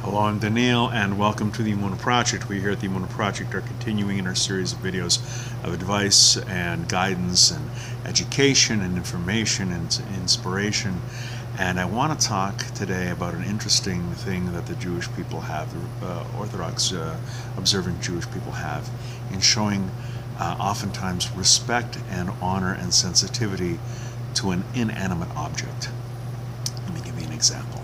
Hello, I'm Daniel, and welcome to the Emunah Project. We here at the Emunah Project are continuing in our series of videos of advice and guidance and education and information and inspiration. And I want to talk today about an interesting thing that the Jewish people have, the Orthodox observant Jewish people have, in showing oftentimes respect and honor and sensitivity to an inanimate object. Let me give you an example.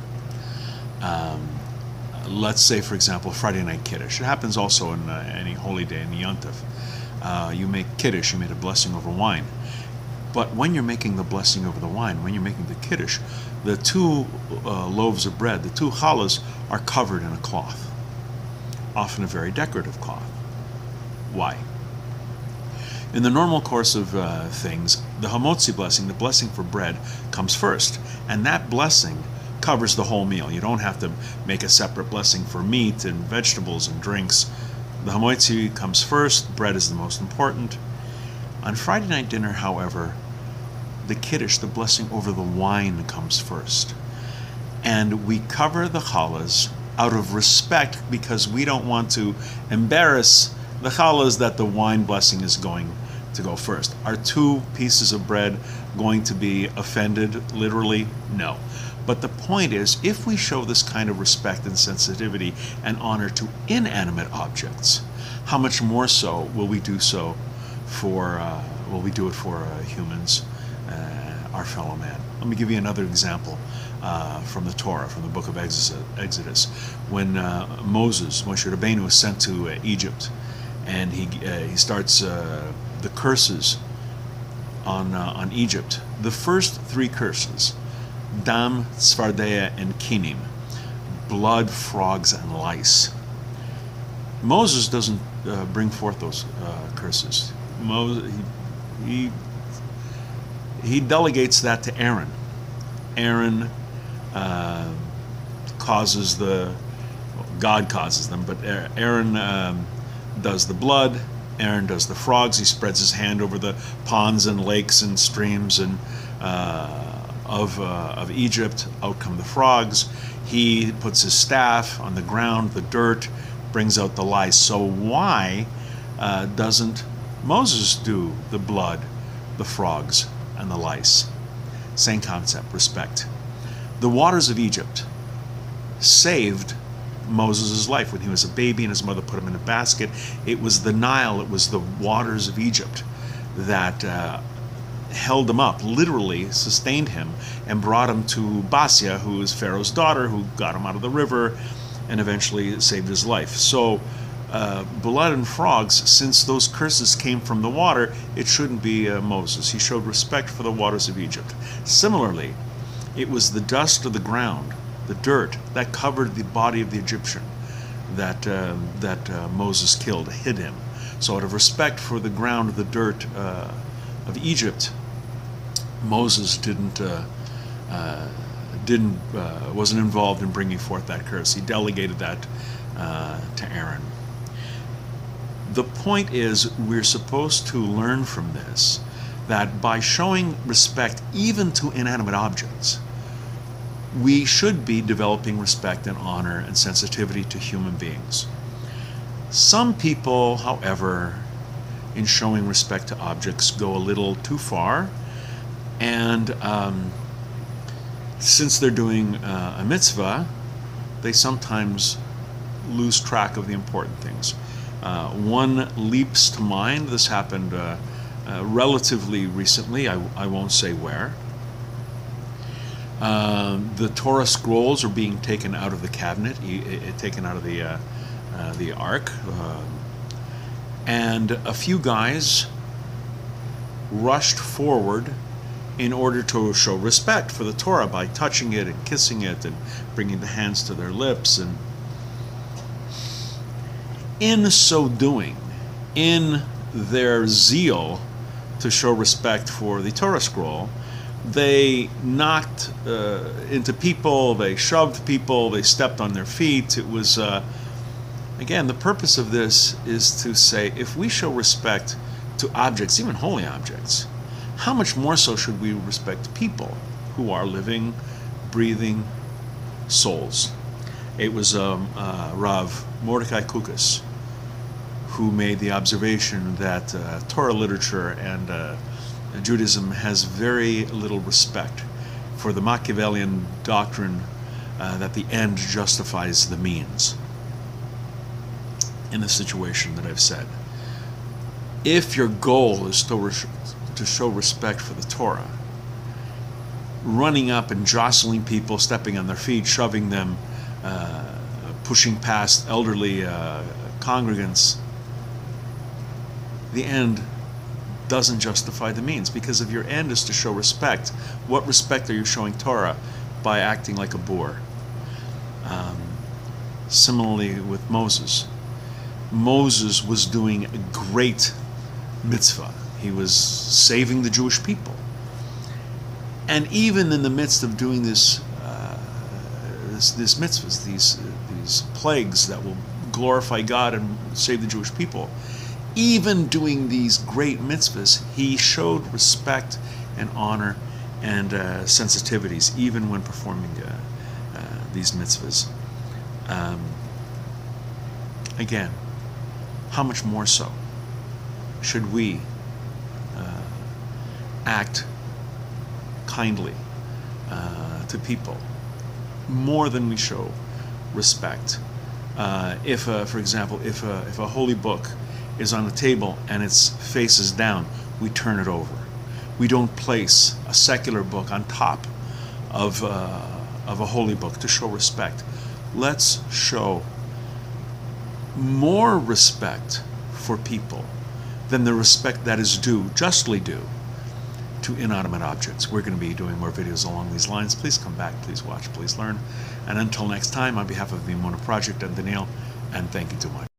Let's say, for example, Friday night Kiddush. It happens also in any holy day in the Yontif. You make Kiddush, you made a blessing over wine. But when you're making the blessing over the wine, when you're making the Kiddush, the two loaves of bread, the two challahs, are covered in a cloth, often a very decorative cloth. Why? In the normal course of things, the hamotzi blessing, the blessing for bread, comes first. And that blessing covers the whole meal. You don't have to make a separate blessing for meat and vegetables and drinks. The hamotzi comes first, bread is the most important. On Friday night dinner, however, the Kiddush, the blessing over the wine, comes first. And we cover the challahs out of respect because we don't want to embarrass the challahs that the wine blessing is going to go first. Are two pieces of bread going to be offended, literally? No. But the point is, if we show this kind of respect and sensitivity and honor to inanimate objects, how much more so will we do so for humans, our fellow man? Let me give you another example from the Torah, from the book of Exodus, when Moshe Rabbeinu was sent to Egypt, and he starts the curses on Egypt. The first three curses: Dam, Tzfardea, and Kinim, blood, frogs, and lice. Moses doesn't bring forth those curses. He delegates that to Aaron. Aaron causes God causes them, but Aaron does the blood. Aaron does the frogs. He spreads his hand over the ponds and lakes and streams and of Egypt. Out come the frogs. He puts his staff on the ground, the dirt, brings out the lice. So why doesn't Moses do the blood, the frogs, and the lice? Same concept, respect. The waters of Egypt saved Moses' life when he was a baby and his mother put him in a basket. It was the Nile, it was the waters of Egypt that held him up, literally sustained him, and brought him to Basia, who is Pharaoh's daughter, who got him out of the river and eventually saved his life. So blood and frogs, since those curses came from the water, it shouldn't be Moses. He showed respect for the waters of Egypt. Similarly, it was the dust of the ground, the dirt, that covered the body of the Egyptian that Moses killed, hid him. So out of respect for the ground, the dirt of Egypt, Moses wasn't involved in bringing forth that curse. He delegated that to Aaron. The point is, we're supposed to learn from this that by showing respect even to inanimate objects, we should be developing respect and honor and sensitivity to human beings. Some people, however, in showing respect to objects, go a little too far, and since they're doing a mitzvah, they sometimes lose track of the important things. One leaps to mind. This happened relatively recently. I won't say where. The Torah scrolls are being taken out of the cabinet, taken out of the ark, and a few guys rushed forward in order to show respect for the Torah by touching it and kissing it and bringing the hands to their lips. And in so doing, in their zeal to show respect for the Torah scroll, they knocked into people, they shoved people, they stepped on their feet. It was, again, the purpose of this is to say, if we show respect to objects, even holy objects, how much more so should we respect people who are living, breathing souls? It was Rav Mordecai Kukas who made the observation that Torah literature and Judaism has very little respect for the Machiavellian doctrine that the end justifies the means in the situation that I've said. If your goal is to show respect for the Torah, running up and jostling people, stepping on their feet, shoving them, pushing past elderly congregants, the end doesn't justify the means, because if your end is to show respect, what respect are you showing Torah by acting like a boor? Similarly with Moses. Moses was doing a great mitzvah. He was saving the Jewish people. And even in the midst of doing this mitzvahs, these plagues that will glorify God and save the Jewish people, even doing these great mitzvahs, he showed respect and honor and sensitivities, even when performing these mitzvahs. Again, how much more so should we act kindly to people more than we show respect? If, for example, if a holy book is on the table and its face is down, we turn it over. We don't place a secular book on top of a holy book to show respect. Let's show more respect for people than the respect that is due, justly due, to inanimate objects. We're going to be doing more videos along these lines. Please come back, please watch, please learn. And until next time, on behalf of the Emunah Project, I'm Daniel, and thank you too much.